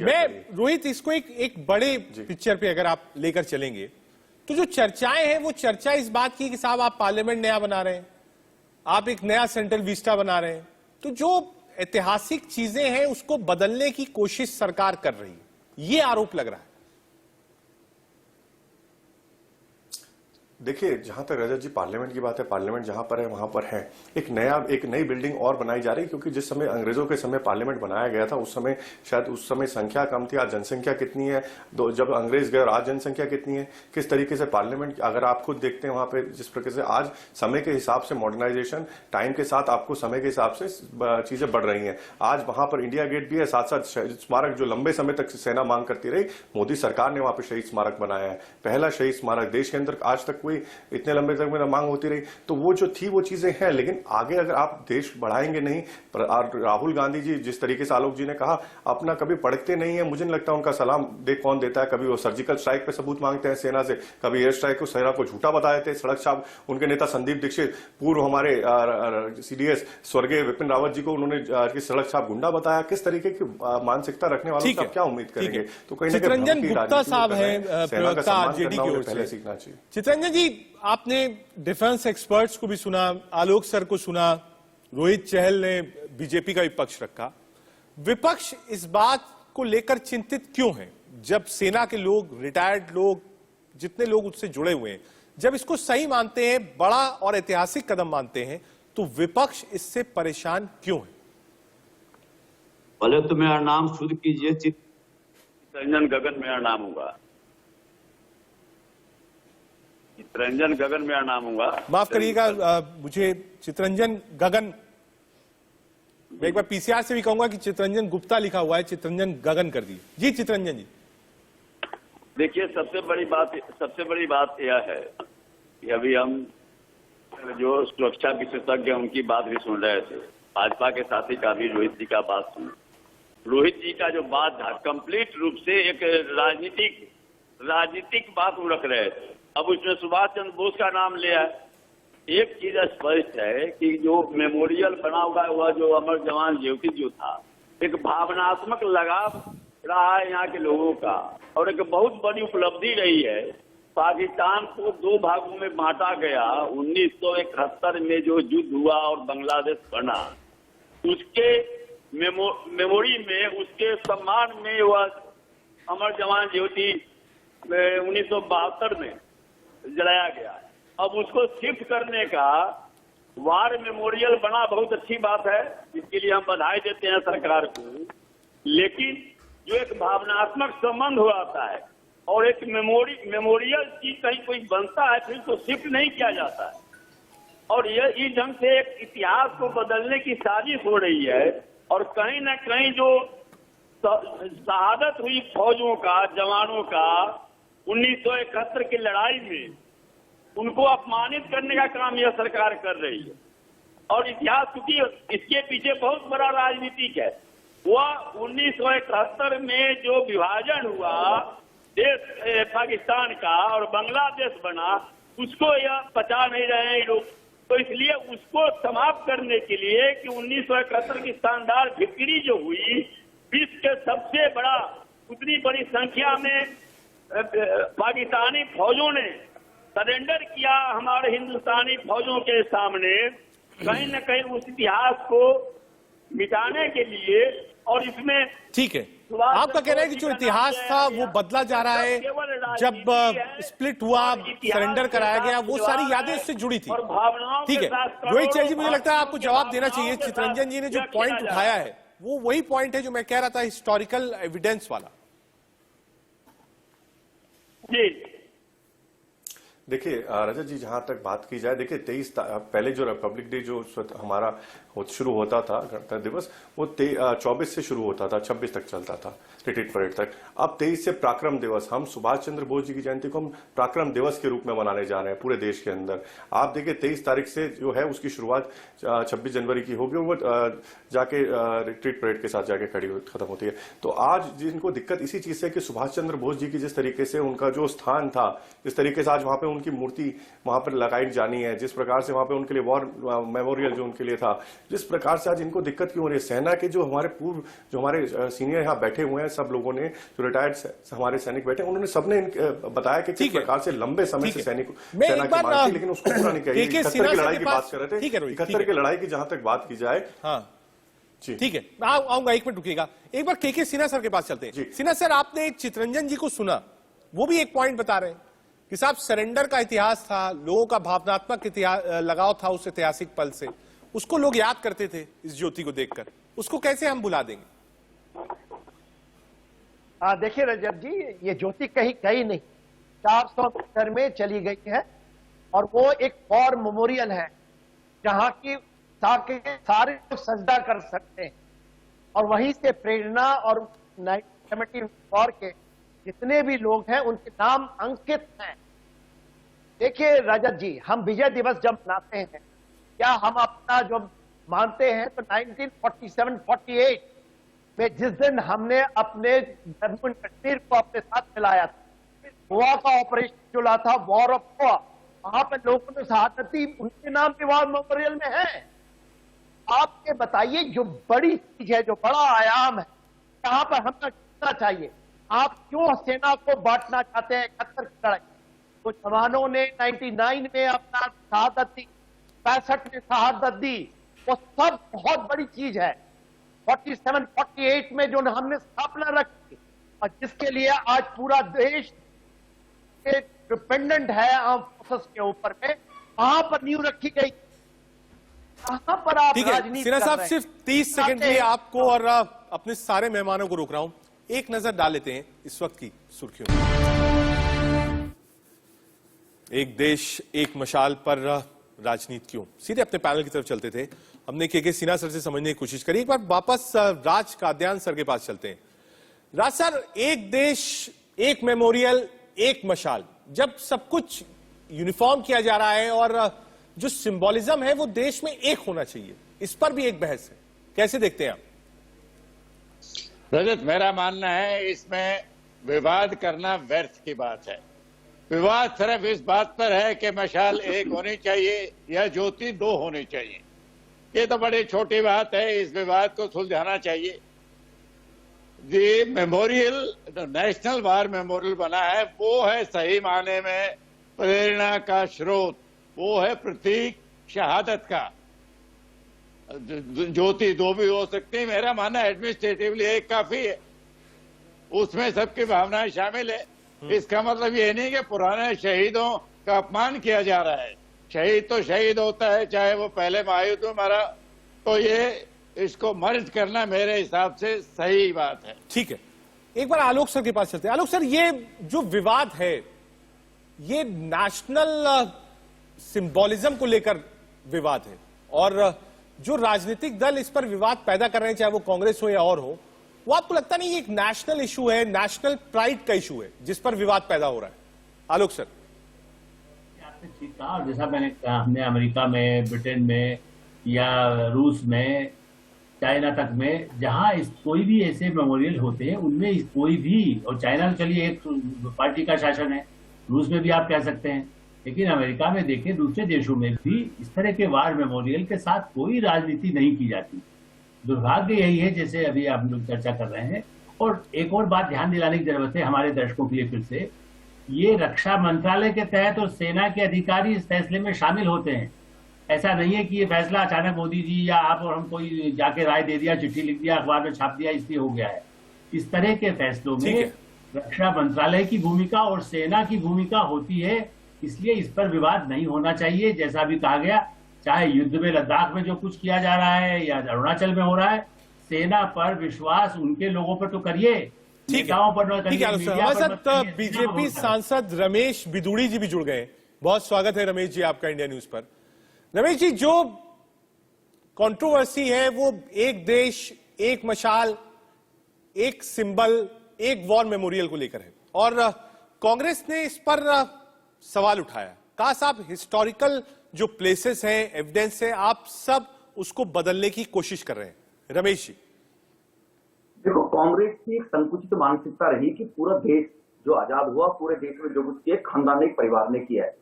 A: मैं रोहित इसको एक बड़े पिक्चर पे अगर आप लेकर चलेंगे, तो जो चर्चाएं हैं वो चर्चा इस बात की कि साहब आप पार्लियामेंट नया बना रहे हैं, आप एक नया सेंट्रल विस्टा बना रहे हैं, तो जो ऐतिहासिक चीजें हैं उसको बदलने की कोशिश सरकार कर रही है, ये आरोप लग रहा है।
M: देखिए, जहां तक रजत जी पार्लियामेंट की बात है, पार्लियामेंट जहां पर है वहां पर है। एक नई बिल्डिंग और बनाई जा रही है, क्योंकि जिस समय अंग्रेजों के समय पार्लियामेंट बनाया गया था, उस समय शायद उस समय संख्या कम थी। आज जनसंख्या कितनी है, जब अंग्रेज गए, और आज जनसंख्या कितनी है, किस तरीके से पार्लियामेंट, अगर आप खुद देखते हैं वहां पे जिस प्रकार से आज समय के हिसाब से मॉडर्नाइजेशन, टाइम के साथ आपको समय के हिसाब से चीजें बढ़ रही हैं। आज वहां पर इंडिया गेट भी है, साथ साथ स्मारक जो लंबे समय तक सेना मांग करती रही, मोदी सरकार ने वहां पर शहीद स्मारक बनाया है। पहला शहीद स्मारक देश के अंदर, आज तक कोई इतने लंबे तक में मांग होती रही। तो वो जो थी वो चीजें हैं, लेकिन आगे अगर आप देश बढ़ाएंगे नहीं, राहुल गांधी जी जिस तरीके से आलोक जी ने कहा, अपना कभी पढ़ते नहीं है। मुझे नहीं लगता उनका सलाम कौन देता है। कभी वो सर्जिकल स्ट्राइक पे सबूत मांगते हैं सेना से, कभी एयर स्ट्राइक को सेना को झूठा बता देते हैं। सड़क छाप उनके नेता संदीप दीक्षित, पूर्व हमारे सीडीएस स्वर्गीय विपिन रावत जी को उन्होंने सड़क छाप गुंडा बताया। किस तरीके की मानसिकता रखने वालों से आप क्या उम्मीद करेंगे? तो कहीं
A: चितरंजन गुप्ता साहब हैं, प्रवक्ता आरजेडी की ओर से।
M: सीखना चाहिए।
A: चितरंजन जी, आपने डिफेंस एक्सपर्ट्स को भी सुना, आलोक सर को सुना, रोहित चहल ने बीजेपी का विपक्ष रखा। विपक्ष इस बात को लेकर चिंतित क्यों है, जब सेना के लोग, रिटायर्ड लोग, जितने लोग उससे जुड़े हुए हैं, जब इसको सही मानते हैं, बड़ा और ऐतिहासिक कदम मानते हैं, तो विपक्ष इससे परेशान क्यों है?
N: पहले तो मेरा नाम शुद्ध कीजिए, चितरंजन गगन मेरा नाम होगा। चितरंजन गगन मेरा नाम होगा।
A: माफ करिएगा, मुझे चितरंजन गगन, मैं एक बार पीसीआर से भी कहूंगा कि चितरंजन गुप्ता लिखा हुआ है, चितरंजन गगन कर दिए। जी चितरंजन जी।
N: देखिए, सबसे बड़ी बात यह है कि अभी हम जो सुरक्षा विशेषज्ञ उनकी बात भी सुन रहे थे, भाजपा के साथी का भी रोहित जी का बात सुन। रोहित जी का जो बात था, कंप्लीट रूप से एक राजनीतिक बात वो रख रहे थे। अब उसमें सुभाष चंद्र बोस का नाम लिया है। एक चीज स्पष्ट है कि जो मेमोरियल बना हुआ है, वह जो अमर जवान ज्योति जो था, एक भावनात्मक लगाव रहा है यहाँ के लोगों का, और एक बहुत बड़ी उपलब्धि रही है। पाकिस्तान को 2 भागों में बांटा गया 1971 में जो युद्ध हुआ और बांग्लादेश बना, उसके मेमोरी में, उसके सम्मान में वह अमर जवान ज्योति 1972 में जलाया गया। अब उसको शिफ्ट करने का वार मेमोरियल बना, बहुत अच्छी बात है, इसके लिए हम बधाई देते हैं सरकार को। लेकिन जो एक भावनात्मक संबंध हो आता है और एक मेमोरियल चीज कहीं कोई बनता है, फिर तो शिफ्ट नहीं किया जाता है। और यह इस ढंग से एक इतिहास को बदलने की साजिश हो रही है। और कहीं ना कहीं जो शहादत हुई फौजों का, जवानों का 1971 की लड़ाई में, उनको अपमानित करने का काम यह सरकार कर रही है। और इतिहास, क्योंकि इसके पीछे बहुत बड़ा राजनीतिक है। वह 1971 में जो विभाजन हुआ देश पाकिस्तान का और बांग्लादेश बना, उसको यह पचा नहीं रहे हैं लोग। तो इसलिए उसको समाप्त करने के लिए कि 1971 की शानदार विक्ट्री जो हुई, विश्व के सबसे बड़ा, उतनी बड़ी संख्या में पाकिस्तानी फौजों ने सरेंडर किया हमारे हिंदुस्तानी फौजों के सामने, कहीं न कहीं उस इतिहास को मिटाने के लिए और इसमें
A: ठीक है, आपका कहना है कि जो इतिहास था वो बदला जा रहा है, जब स्प्लिट हुआ, सरेंडर कराया गया, वो सारी यादें इससे जुड़ी थी। ठीक है, रोहित चैल जी, मुझे लगता है आपको जवाब देना चाहिए। चितरंजन जी ने जो पॉइंट उठाया है वो वही पॉइंट है जो मैं कह रहा था, हिस्टोरिकल एविडेंस वाला।
N: जी
M: देखिए रजत जी, जहां तक बात की जाए, देखिए 23 पहले जो रिपब्लिक डे जो हमारा शुरू होता था, गणतंत्र दिवस, वो 24 से शुरू होता था, 26 तक चलता था, रिट्रीट परेड तक। अब 23 से पराक्रम दिवस, हम सुभाष चंद्र बोस जी की जयंती को हम पराक्रम दिवस के रूप में मनाने जा रहे हैं पूरे देश के अंदर। आप देखिए 23 तारीख से जो है उसकी शुरुआत 26 जनवरी की होगी, वो जाके रिट्रीट परेड के साथ जाके खत्म होती है। तो आज जिनको दिक्कत इसी चीज से कि सुभाष चंद्र बोस जी की जिस तरीके से उनका जो स्थान था, जिस तरीके से आज वहां पे उनकी मूर्ति वहां पर लगाई जानी है, जिस प्रकार से वहां पे उनके लिए वॉर मेमोरियल जो उनके लिए था, जिस प्रकार से आज इनको दिक्कत क्यों हो रही है। सेना के जो हमारे पूर्व, जो हमारे सीनियर यहाँ बैठे हुए हैं, सब लोगों ने, जो रिटायर्ड हमारे सैनिक बैठे, उन्होंने सबने बताया कि किस प्रकार से लंबे समय से सेना की मांग थी, लेकिन उसको पूरा नहीं किया। 71 की लड़ाई की बात कर रहे थे, 71 की लड़ाई की जहां तक बात की जाए। हाँ
A: ठीक है, आऊंगा, एक मिनट रुकिएगा। एक बार के सिन्हा सर के पास चलते हैं। सिन्हा सर, आपने चितरंजन जी को सुना, वो भी एक पॉइंट बता रहे हैं कि साहब सरेंडर का इतिहास था, लोगों का भावनात्मक लगाव था उस ऐतिहासिक पल से, उसको लोग याद करते थे इस ज्योति को देखकर, उसको कैसे हम भुला देंगे?
J: देखिए रजत जी, ये ज्योति कहीं गई नहीं, 400 मीटर में चली गई है और वो एक वॉर मेमोरियल है जहां की सारे लोग सजदा कर सकते हैं और वहीं से प्रेरणा और 1970 वॉर के जितने भी लोग हैं उनके नाम अंकित हैं। देखिए रजत जी, हम विजय दिवस जब मनाते हैं, क्या हम अपना जो मानते हैं तो 1947-48 में जिस दिन हमने अपने जम्मू कश्मीर को अपने साथ मिलाया था, गोवा का ऑपरेशन चला था, वॉर ऑफ गोवा, वहां पर लोगों ने शहादत दी, उनके नाम पे वॉर मेमोरियल में है। आपके बताइए, जो बड़ी चीज है, जो बड़ा आयाम है, यहाँ पर हमें करना चाहिए। आप क्यों सेना को बांटना चाहते हैं? 71 की लड़ाई, तो जवानों ने 99 में अपना शहादत दी, 65 में शहादत दी, वो सब बहुत बड़ी चीज है। 47-48 में जो हमने स्थापना रखी और जिसके लिए आज पूरा देश डिपेंडेंट है आर्म फोर्सेस के ऊपर में, वहां पर नींव रखी गई, कहां पर आप राजनीति
A: सिन्हा साहब, सिर्फ 30 सेकंड के लिए आपको और अपने सारे मेहमानों को रोक रहा हूं, एक नजर डाल लेते हैं इस वक्त की सुर्खियों में। एक देश एक मशाल पर राजनीति क्यों, सीधे अपने पैनल की तरफ चलते थे। हमने के सिन्हा सर से समझने की कोशिश करी, एक बार वापस राज काद्यान सर के पास चलते हैं। राज सर, एक देश एक मेमोरियल एक मशाल, जब सब कुछ यूनिफॉर्म किया जा रहा है और जो सिंबोलिज्म है वो देश में एक होना चाहिए, इस पर भी एक बहस है, कैसे देखते हैं आप?
L: रजत, मेरा मानना है इसमें विवाद करना व्यर्थ की बात है। विवाद सिर्फ इस बात पर है कि मशाल एक होनी चाहिए या ज्योति दो होनी चाहिए। ये तो बड़ी छोटी बात है, इस विवाद को सुलझाना चाहिए। ये मेमोरियल, नेशनल वॉर मेमोरियल बना है, वो है सही माने में प्रेरणा का स्रोत, वो है प्रतीक शहादत का। ज्योति दो भी हो सकती है, मेरा मानना एडमिनिस्ट्रेटिवली एक काफी है, उसमें सबकी भावनाएं शामिल है। इसका मतलब ये नहीं कि पुराने शहीदों का अपमान किया जा रहा है। शहीद तो शहीद होता है, चाहे वो पहले महायुद्ध में मरा, तो ये इसको मर्ज करना मेरे हिसाब से सही बात है।
A: ठीक है, एक बार आलोक सर के पास चलते हैं। आलोक सर, ये जो विवाद है, ये नेशनल सिंबोलिज्म को लेकर विवाद है और जो राजनीतिक दल इस पर विवाद पैदा कर रहे हैं, चाहे वो कांग्रेस हो या और हो, वो आपको लगता नहीं एक नेशनल इशू है, नेशनल प्राइड का इशू है जिस पर विवाद पैदा हो रहा है? आलोक सर,
K: आपने ठीक कहा, और जैसा मैंने कहा, हमने अमेरिका में, ब्रिटेन में या रूस में, चाइना तक में, जहां कोई भी ऐसे मेमोरियल होते हैं उनमें कोई भी, और चाइना तो चलिए एक पार्टी का शासन है, रूस में भी आप कह सकते हैं, लेकिन अमेरिका में देखें, दूसरे देशों में भी इस तरह के वार मेमोरियल के साथ कोई राजनीति नहीं की जाती। दुर्भाग्य यही है, जैसे अभी आप लोग चर्चा कर रहे हैं। और एक और बात ध्यान दिलाने की जरूरत है हमारे दर्शकों के लिए फिर से, ये रक्षा मंत्रालय के तहत और सेना के अधिकारी इस फैसले में शामिल होते हैं। ऐसा नहीं है कि ये फैसला अचानक मोदी जी या आप और हम कोई जाके राय दे दिया, चिट्ठी लिख दिया, अखबार में छाप दिया, इसलिए हो गया है। इस तरह के फैसलों में रक्षा मंत्रालय की भूमिका और सेना की भूमिका होती है, इसलिए इस पर विवाद नहीं होना चाहिए। जैसा भी कहा गया, चाहे युद्ध में लद्दाख में जो कुछ किया जा रहा है या अरुणाचल में हो रहा है, सेना पर विश्वास उनके लोगों पर तो करिए, नेताओं पर न करिए, मीडिया पर मत करिए।
A: बीजेपी सांसद रमेश बिदुड़ी जी भी जुड़ गए। बहुत स्वागत है रमेश जी आपका इंडिया न्यूज पर। रमेश जी, जो कंट्रोवर्सी है वो एक देश एक मशाल एक सिंबल एक वॉर मेमोरियल को लेकर है और कांग्रेस ने इस पर सवाल उठाया। काश आप हिस्टोरिकल जो प्लेसेस हैं, एविडेंस है, आप सब उसको बदलने की कोशिश कर रहे हैं। रमेश जी,
O: देखो, कांग्रेस की एक संकुचित मानसिकता रही कि पूरा देश जो आजाद हुआ, पूरे देश में जो कुछ किया खानदान एक परिवार ने किया है,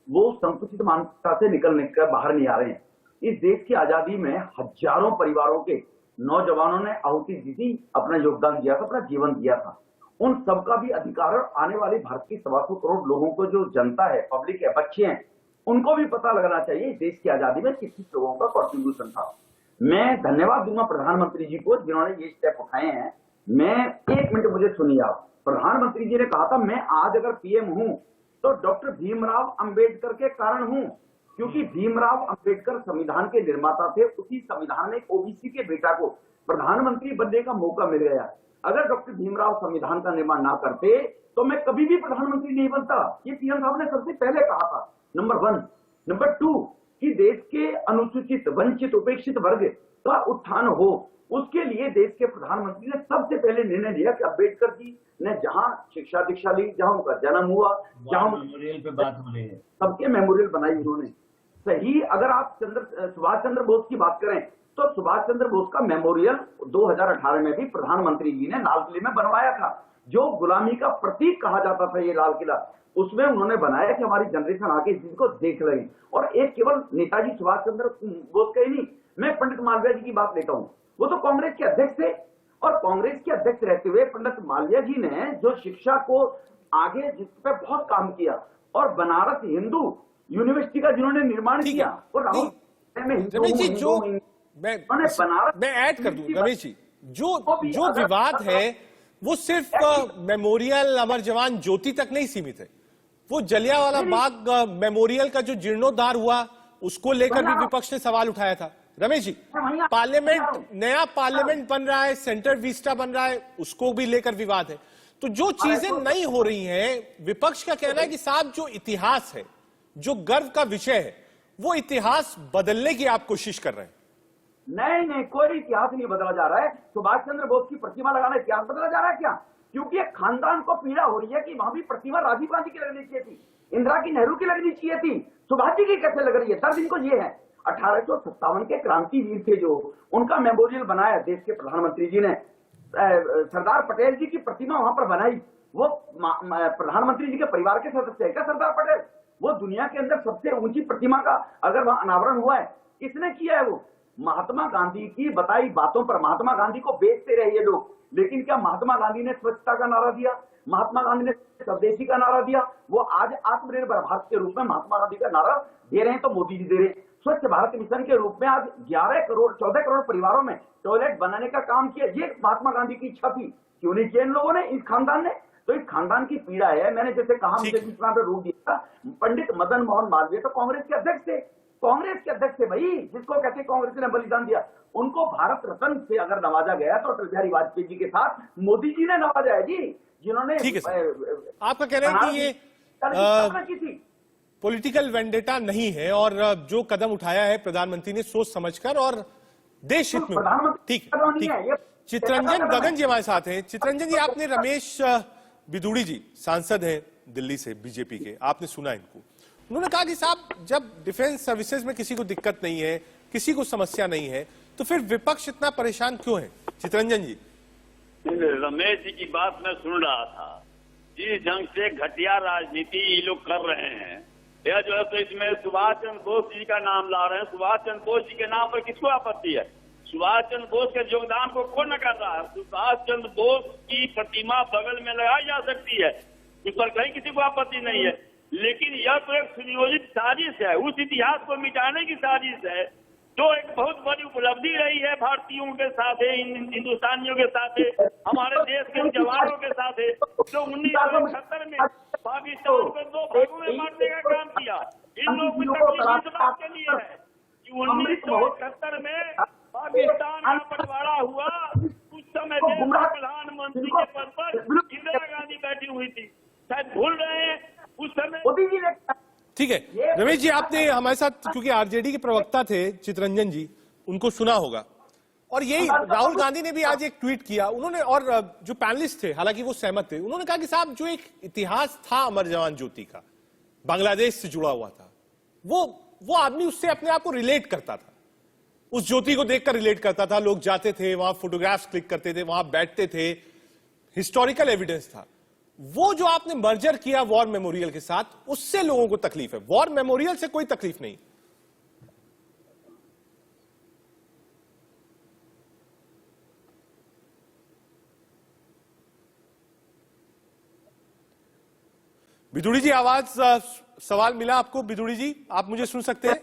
O: वो संकुचित मानसिकता से निकलने कर बाहर नहीं आ रहे हैं। इस देश की आजादी में हजारों परिवारों के नौजवानों ने आहुति दी थी, अपना योगदान दिया था, अपना जीवन दिया था। उन सबका भी अधिकार, आने वाली भारत की 125 करोड़ लोगों को जो जनता है, पब्लिक है, बच्चे हैं, उनको भी पता लगना चाहिए इस देश की आजादी में किस किस लोगों का कॉन्ट्रीब्यूशन था। मैं धन्यवाद दूंगा प्रधानमंत्री जी को जिन्होंने ये स्टेप उठाए हैं। मैं एक मिनट मुझे सुनिए आप। प्रधानमंत्री जी ने कहा था मैं आज अगर पीएम हूं तो डॉक्टर भीमराव अंबेडकर के कारण हूं, क्योंकि भीमराव अंबेडकर संविधान के निर्माता थे। उसी संविधान में ओबीसी के बेटा को प्रधानमंत्री बनने का मौका मिल गया। अगर डॉक्टर भीमराव संविधान का निर्माण ना करते तो मैं कभी भी प्रधानमंत्री नहीं बनता। ये पीएम साहब ने सबसे पहले कहा था, नंबर 1। नंबर 2 कि देश के अनुसूचित, वंचित, उपेक्षित वर्ग का उत्थान हो, उसके लिए देश के प्रधानमंत्री ने सबसे पहले निर्णय लिया कि अम्बेडकर जी ने जहां शिक्षा दीक्षा ली, जहां उनका जन्म हुआ, जहां
K: मेमोरियल पे बात हो रही है,
O: सबके मेमोरियल बनाई उन्होंने। सही, अगर आप सुभाष चंद्र बोस की बात करें तो सुभाष चंद्र बोस का मेमोरियल 2018 में भी प्रधानमंत्री जी ने लाल किले में बनवाया था। जो गुलामी का प्रतीक कहा जाता था ये लाल किला, उसमें उन्होंने बनाया कि हमारी जनरेशन आके इस चीज को देख रही। और एक केवल नेताजी सुभाष चंद्र बोस का ही नहीं, मैं पंडित मालवीय जी की बात लेता हूँ। वो तो कांग्रेस के अध्यक्ष थे और कांग्रेस के अध्यक्ष रहते हुए पंडित मालवीय जी ने जो शिक्षा को आगे जिस पे बहुत काम किया और बनारस हिंदू यूनिवर्सिटी का जिन्होंने निर्माण किया, और राहुल
A: रमेश जी, जो मैं ऐड कर दूं रमेश जी, जो विवाद है वो सिर्फ मेमोरियल अमर जवान ज्योति तक नहीं सीमित है। वो जलियांवाला बाग मेमोरियल का जो जीर्णोद्धार हुआ उसको लेकर भी विपक्ष ने सवाल उठाया था। रमेश जी, पार्लियामेंट, नया पार्लियामेंट बन रहा है, सेंटर विस्टा बन रहा है, उसको भी लेकर विवाद है। तो जो चीजें नहीं हो रही हैं, विपक्ष का कहना है कि साहब जो इतिहास है, जो गर्व का विषय है, वो इतिहास बदलने की आप कोशिश कर रहे हैं।
O: नहीं, कोई इतिहास नहीं बदला जा रहा है। सुभाष चंद्र बोस की प्रतिमा लगाना इतिहास बदला जा रहा है क्या? क्योंकि एक खानदान को पीड़ा हो रही है कि वहां भी प्रतिमा राजीव गांधी की लगनी चाहिए थी, इंदिरा की, नेहरू की लगनी चाहिए थी, सुभाष जी की कैसे लग रही है? दर्द इनको ये है। 1857 के क्रांतिवीर थे जो, उनका मेमोरियल बनाया देश के प्रधानमंत्री जी ने। सरदार पटेल जी की प्रतिमा वहां पर बनाई। वो प्रधानमंत्री जी के परिवार के सदस्य है क्या सरदार पटेल? वो दुनिया के अंदर सबसे ऊंची प्रतिमा का अगर वहां अनावरण हुआ है, किसने किया है? वो महात्मा गांधी की बताई बातों पर महात्मा गांधी को बेचते रहे ये लोग, लेकिन क्या महात्मा गांधी ने स्वच्छता का नारा दिया? महात्मा गांधी ने स्वदेशी का नारा दिया? वो आज आत्मनिर्भर भारत के रूप में महात्मा गांधी का नारा दे रहे हैं तो मोदी जी दे रहे हैं। स्वच्छ भारत मिशन के रूप में आज 14 करोड़ परिवारों में टॉयलेट बनाने का काम किया। ये महात्मा गांधी की इच्छा थी, क्यों नहीं किया इन लोगों ने, इस खानदान ने? तो इस खानदान की पीड़ा है। मैंने जैसे कहा, मुझे किस तरह रोक दिया, पंडित मदन मोहन मालवीय तो कांग्रेस के अध्यक्ष थे, कांग्रेस के अध्यक्ष थे भाई, जिसको कहते कांग्रेस ने बलिदान दिया। उनको भारत रत्न से अगर नवाजा गया तो अटल बिहारी वाजपेयी जी के साथ मोदी जी ने नवाजा है जी, जिन्होंने।
A: आपका कहना है कि ये पॉलिटिकल वेंडेटा नहीं है और जो कदम उठाया है प्रधानमंत्री ने सोच समझकर और देश हित में। ठीक। चित्रंजन गगन जी हमारे साथ हैं। चित्रंजन जी, आपने रमेश बिदुड़ी जी सांसद हैं दिल्ली से बीजेपी के, आपने सुना इनको, उन्होंने कहा कि साहब जब डिफेंस सर्विसेज में किसी को दिक्कत नहीं है, किसी को समस्या नहीं है, तो फिर विपक्ष इतना परेशान क्यों है? चित्रंजन जी।
N: रमेश जी की बात मैं सुन रहा था, जिस ढंग से घटिया राजनीति ये लोग कर रहे हैं, यह जो है तो इसमें सुभाष चंद्र बोस जी का नाम ला रहे हैं। सुभाष चंद्र बोस जी के नाम पर किसको आपत्ति है? सुभाष चंद्र बोस के योगदान को कौन न कर रहा है? सुभाष चंद्र बोस की प्रतिमा बगल में लगाई जा सकती है, उस पर कहीं किसी को आपत्ति नहीं है। लेकिन यह तो एक सुनियोजित साजिश है, उस इतिहास को मिटाने की साजिश है जो एक बहुत बड़ी उपलब्धि रही है भारतीयों के साथ, हिंदुस्तानियों के साथ, हमारे देश के जवानों के साथ, जो 1971 में पाकिस्तान को 2 भागों में बांटने का काम किया। इन लोगों की तकलीफ इस बात के लिए है कि 1971 में पाकिस्तान का बंटवारा हुआ, उस समय देश के प्रधानमंत्री के पद पर इंदिरा गांधी बैठी हुई थी, शायद भूल रहे हैं उस समय।
A: ठीक है रमेश जी, आपने हमारे साथ क्योंकि आरजेडी के प्रवक्ता थे चितरंजन जी, उनको सुना होगा, और यही राहुल गांधी ने भी आज एक ट्वीट किया उन्होंने, और जो पैनलिस्ट थे हालांकि वो सहमत थे, उन्होंने कहा कि साहब जो एक इतिहास था अमर जवान ज्योति का, बांग्लादेश से जुड़ा हुआ था, वो आदमी उससे अपने आप को रिलेट करता था, उस ज्योति को देखकर रिलेट करता था। लोग जाते थे वहां, फोटोग्राफ्स क्लिक करते थे, वहां बैठते थे, हिस्टोरिकल एविडेंस था। वो जो आपने मर्जर किया वॉर मेमोरियल के साथ, उससे लोगों को तकलीफ है, वॉर मेमोरियल से कोई तकलीफ नहीं। बिदुड़ी जी आवाज, सवाल मिला आपको? बिदुड़ी जी आप मुझे सुन सकते हैं?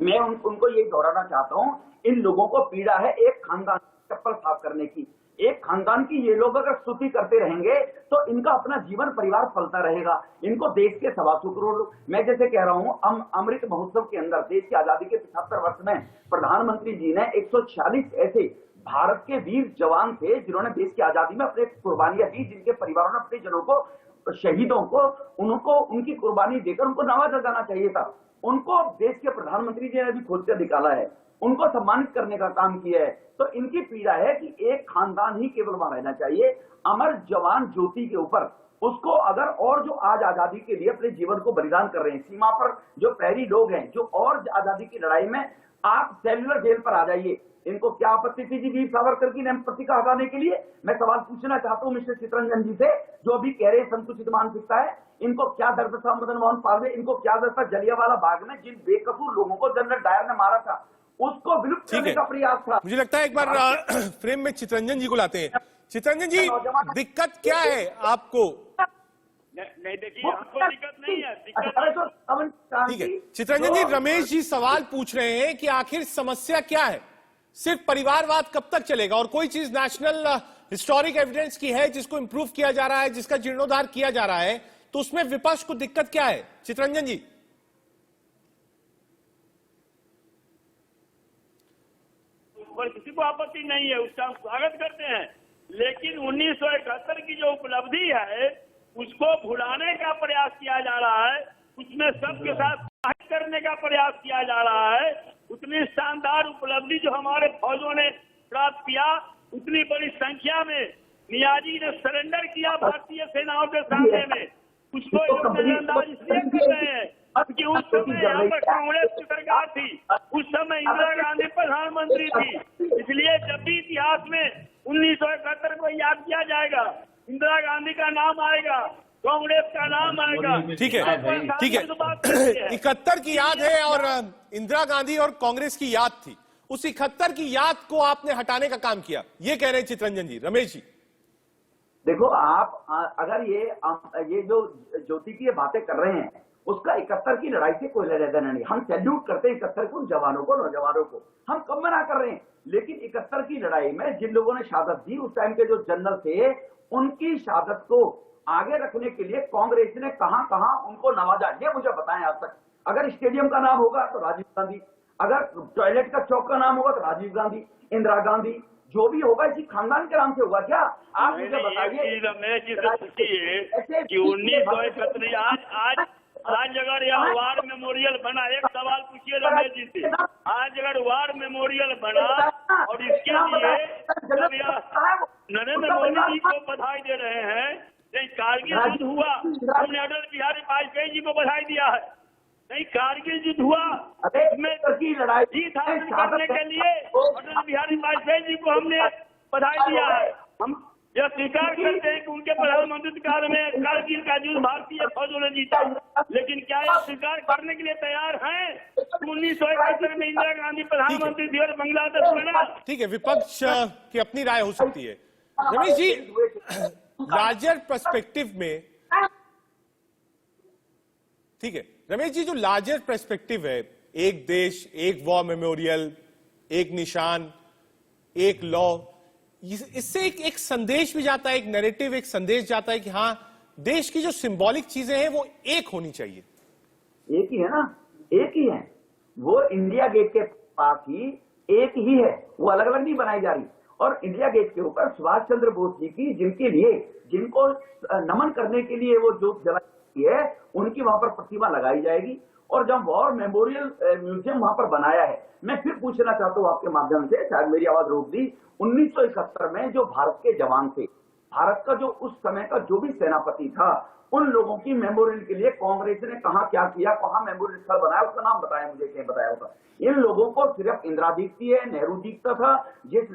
O: मैं उनको ये दोहराना चाहता हूँ, इन लोगों को पीड़ा है एक खानदान चप्पल साफ करने की। एक खानदान की ये लोग अगर स्तुति करते रहेंगे तो इनका अपना जीवन परिवार फलता रहेगा। इनको देश के 125 करोड़ लोग, मैं जैसे कह रहा हूँ, अमृत महोत्सव के अंदर देश की आजादी के 75 वर्ष में प्रधानमंत्री जी ने 146 ऐसे भारत के वीर जवान थे जिन्होंने देश की आजादी में अपने कुर्बानियां दी, जिनके परिवारों ने अपने जनों को, शहीदों को, उनको उनकी कुर्बानी देकर उनको नवाजा जाना चाहिए था। उनको देश के प्रधानमंत्री जी ने भी खोज कर निकाला है, उनको सम्मानित करने का काम किया है। तो इनकी पीड़ा है कि एक खानदान ही केवल वहां रहना चाहिए। अमर जवान ज्योति के ऊपर उसको अगर, और जो आज आजादी के लिए अपने जीवन को बलिदान कर रहे हैं, सीमा पर जो प्रहरी लोग हैं, जो और आजादी की लड़ाई में, आप सेल्युलर जेल पर आ जाइए। इनको क्या आपत्ति थी जी वीर सावरकर की नाम पत्रिका हटाने के लिए? मैं सवाल पूछना चाहता हूँ मिस्टर चितरंजन जी से, जो अभी कह रहे हैं संकुचित मानसिकता है। इनको क्या दर्द था मदन मोहन पालवे, इनको क्या दर्द था जलियांवाला बाग में जिन बेकसूर लोगों को जनरल डायर ने मारा था, उसको विलुप्त करने का प्रयास था।
A: मुझे लगता है एक बार फ्रेम में चितरंजन जी को लाते हैं। चितरंजन जी, दिक्कत क्या है आपको?
N: नहीं देखिए, हमको दिक्कत नहीं है,
A: ठीक है चितरंजन जी, रमेश जी सवाल पूछ रहे हैं कि आखिर समस्या क्या है? सिर्फ परिवारवाद कब तक चलेगा? और कोई चीज नेशनल हिस्टोरिक एविडेंस की है जिसको इंप्रूव किया जा रहा है, जिसका जीर्णोद्धार किया जा रहा है, तो उसमें विपक्ष को दिक्कत क्या है? चितरंजन जी
N: पर किसी को आपत्ति नहीं है, उसका हम स्वागत करते हैं, लेकिन 1971 की जो उपलब्धि है उसको भुलाने का प्रयास किया जा रहा है, उसमें सबके साथ करने का प्रयास किया जा रहा है। उतनी शानदार उपलब्धि जो हमारे फौजों ने प्राप्त किया, उतनी बड़ी संख्या में नियाजी ने सरेंडर किया भारतीय सेनाओं के सामने में, उसको नजरअंदाज इसलिए कर रहे हैं कि उस समय यहाँ पर कांग्रेस की सरकार थी, उस समय इंदिरा गांधी प्रधानमंत्री थी, इसलिए जब भी इतिहास में 1971 को याद किया जाएगा, इंदिरा गांधी का नाम आएगा, कांग्रेस का नाम आएगा।
A: ठीक है ठीक है 71 की याद है और इंदिरा गांधी और कांग्रेस की याद थी, उस 71 की याद को आपने हटाने का काम किया, ये कह रहे हैं चितरंजन जी। रमेश जी
O: देखो, आप अगर ये जो ज्योति की बातें कर रहे हैं, उसका 71 की लड़ाई से कोई लेना देना नहीं। हम सैल्यूट करते हैं 71 को, जवानों को, नौजवानों को, हम कब मना कर रहे हैं, लेकिन 71 की लड़ाई में जिन लोगों ने शहादत दी, उस टाइम के जो जनरल थे, उनकी शहादत को आगे रखने के लिए कांग्रेस ने कहां उनको नवाजा, ये मुझे बताएं आज तक। अगर स्टेडियम का नाम होगा तो राजीव गांधी, अगर टॉयलेट का चौक का नाम होगा तो राजीव गांधी, इंदिरा गांधी, जो भी होगा इसी खानदान के नाम से होगा क्या? आप मुझे बताइए।
N: रमेश जी से पूछिए कि 1971 आज अगर यह वार मेमोरियल बना, एक सवाल पूछिए रमेश जी से, आज अगर वार मेमोरियल बना और इसके लिए नरेंद्र मोदी जी को बधाई दे रहे हैं, नहीं कारगिल युद्ध हुआ, हमने अटल बिहारी वाजपेयी जी को बधाई दिया है, नहीं कारगिल युद्ध हुआ, उसमें जीत हासिल करने के लिए अटल बिहारी वाजपेयी जी को हमने बधाई दिया है। हम यह स्वीकार करते हैं कि उनके प्रधानमंत्री काल में कारगिल का युद्ध भारतीय फौजों ने जीता, लेकिन क्या यह स्वीकार करने के लिए तैयार हैं 1971 में इंदिरा गांधी प्रधानमंत्री थी और बांग्लादेश बना?
A: ठीक है, विपक्ष की अपनी राय हो सकती है। रमेश जी, लार्जर पर्सपेक्टिव में ठीक है रमेश जी, जो लार्जर पर्सपेक्टिव है, एक देश, एक वॉर मेमोरियल, एक निशान, एक लॉ, इससे एक संदेश भी जाता है, एक नैरेटिव, एक संदेश जाता है कि हाँ देश की जो सिंबॉलिक चीजें हैं वो एक होनी चाहिए।
O: एक ही है ना, एक ही है। वो इंडिया गेट के पास ही एक ही है, वो अलग अलग नहीं बनाई जा रही। और इंडिया गेट के ऊपर सुभाष चंद्र बोस जी की, जिनके लिए, जिनको नमन करने के लिए वो जो जलाई है, उनकी वहां पर प्रतिमा लगाई जाएगी। और जब वॉर मेमोरियल म्यूजियम वहां पर बनाया है, मैं फिर पूछना चाहता हूँ आपके माध्यम से, शायद मेरी आवाज रोक दी, 1971 में जो भारत के जवान थे, भारत का जो उस समय का जो भी सेनापति था, उन लोगों की मेमोरियल के लिए कांग्रेस ने कहा क्या किया, कहां मेमोरियल स्थल बनाया, उसका नाम बताया मुझे, क्या बताया होगा। इन लोगों को सिर्फ इंदिरा दिखती है, नेहरू दिखता था, जिस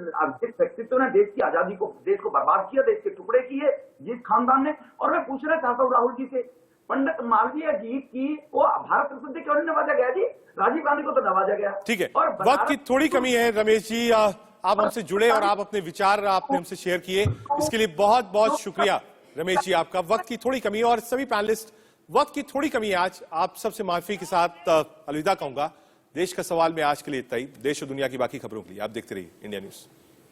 O: व्यक्तित्व ने देश की आजादी को, देश को बर्बाद किया, देश के टुकड़े किए, जिस खानदान ने। और मैं पूछना चाहता हूँ राहुल जी से, पंडित मालवीय जी की को भारत रत्न से क्यों नहीं नवाजा गया जी? राजीव गांधी को तो नवाजा गया।
A: ठीक है,
O: और
A: वक्त की थोड़ी कमी है रमेश जी, आप हमसे जुड़े और आप अपने विचार आपने हमसे शेयर किए, इसके लिए बहुत बहुत शुक्रिया रमेश जी आपका। वक्त की थोड़ी कमी है और सभी पैनलिस्ट, वक्त की थोड़ी कमी है आज, आप सबसे माफी के साथ अलविदा कहूंगा। देश का सवाल में आज के लिए इतना ही। देश और दुनिया की बाकी खबरों के लिए आप देखते रहिए इंडिया न्यूज।